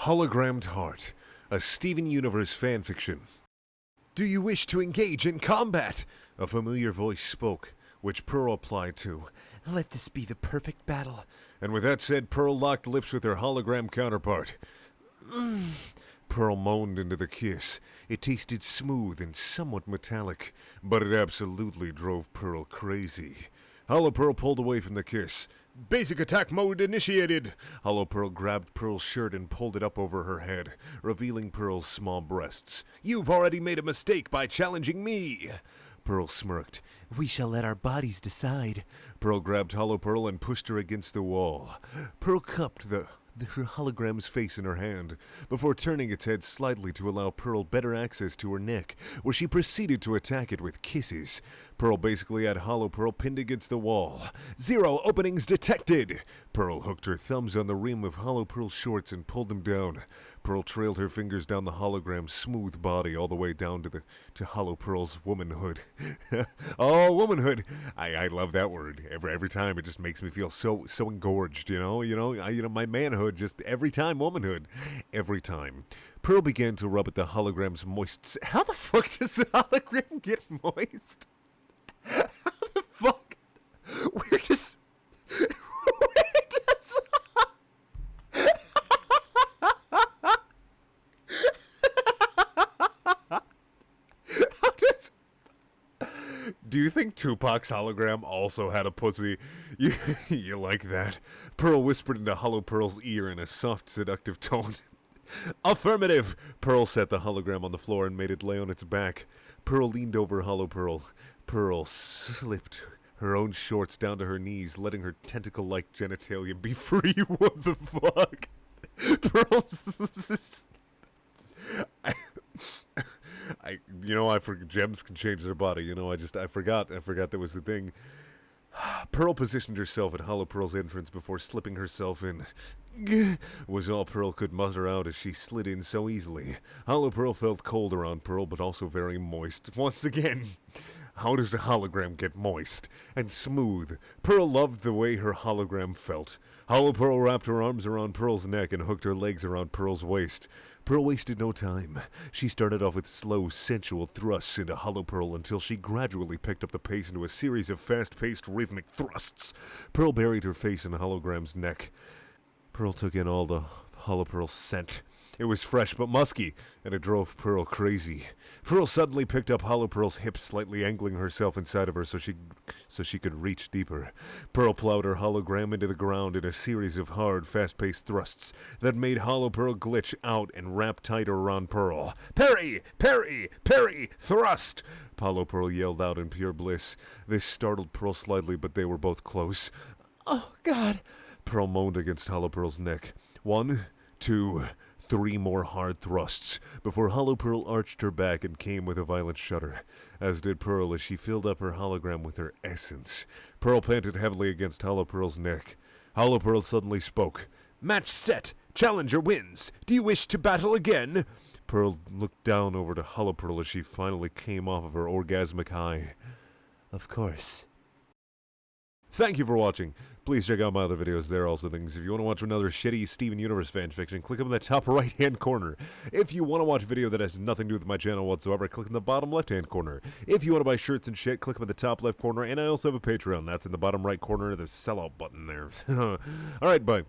Hologrammed Heart, a Steven Universe fanfiction. Do you wish to engage in combat? A familiar voice spoke, which Pearl replied to. Let this be the perfect battle. And with that said, Pearl locked lips with her hologram counterpart. Pearl moaned into the kiss. It tasted smooth and somewhat metallic, but it absolutely drove Pearl crazy. Hollow Pearl pulled away from the kiss. Basic attack mode initiated! Hollow Pearl grabbed Pearl's shirt and pulled it up over her head, revealing Pearl's small breasts. You've already made a mistake by challenging me! Pearl smirked. We shall let our bodies decide. Pearl grabbed Hollow Pearl and pushed her against the wall. Pearl cupped her hologram's face in her hand, before turning its head slightly to allow Pearl better access to her neck, where she proceeded to attack it with kisses. Pearl basically had Hollow Pearl pinned against the wall. 0 openings detected! Pearl hooked her thumbs on the rim of Hollow Pearl's shorts and pulled them down. Pearl trailed her fingers down the hologram's smooth body all the way down to Hollow Pearl's womanhood. Oh, womanhood! I love that word. Every time it just makes me feel so engorged, you know, my manhood, just every time womanhood. Every time. Pearl began to rub at the hologram's moist... How the fuck does the hologram get moist? How the fuck? Where does... Do you think Tupac's hologram also had a pussy? You like that? Pearl whispered into Hollow Pearl's ear in a soft, seductive tone. Affirmative! Pearl set the hologram on the floor and made it lay on its back. Pearl leaned over Hollow Pearl. Pearl slipped her own shorts down to her knees, letting her tentacle-like genitalia be free. What the fuck? Pearl... gems can change their body, I forgot that was the thing. Pearl positioned herself at Hollow Pearl's entrance before slipping herself in. Was all Pearl could mutter out as she slid in so easily. Hollow Pearl felt cold around Pearl, but also very moist. Once again, how does a hologram get moist and smooth? Pearl loved the way her hologram felt. Hollow Pearl wrapped her arms around Pearl's neck and hooked her legs around Pearl's waist. Pearl wasted no time. She started off with slow, sensual thrusts into Hollow Pearl until she gradually picked up the pace into a series of fast-paced, rhythmic thrusts. Pearl buried her face in the hologram's neck. Pearl took in all the Hollow Pearl's scent. It was fresh but musky, and it drove Pearl crazy. Pearl suddenly picked up Hollow Pearl's hips, slightly angling herself inside of her so she could reach deeper. Pearl plowed her hologram into the ground in a series of hard, fast-paced thrusts that made Hollow Pearl glitch out and wrap tighter around Pearl. Parry! Parry! Parry! Thrust! Hollow Pearl yelled out in pure bliss. This startled Pearl slightly, but they were both close. Oh, God! Pearl moaned against Hollow Pearl's neck. 1, 2, 3 more hard thrusts, before Hollow Pearl arched her back and came with a violent shudder, as did Pearl as she filled up her hologram with her essence. Pearl panted heavily against Hollow Pearl's neck. Hollow Pearl suddenly spoke. Match set! Challenger wins! Do you wish to battle again? Pearl looked down over to Hollow Pearl as she finally came off of her orgasmic high. Of course. Thank you for watching. Please check out my other videos. There are also things. If you want to watch another shitty Steven Universe fanfiction, click on the top right-hand corner. If you want to watch a video that has nothing to do with my channel whatsoever, click in the bottom left-hand corner. If you want to buy shirts and shit, click up at the top left corner. And I also have a Patreon. That's in the bottom right corner. There's a sellout button there. Alright, bye.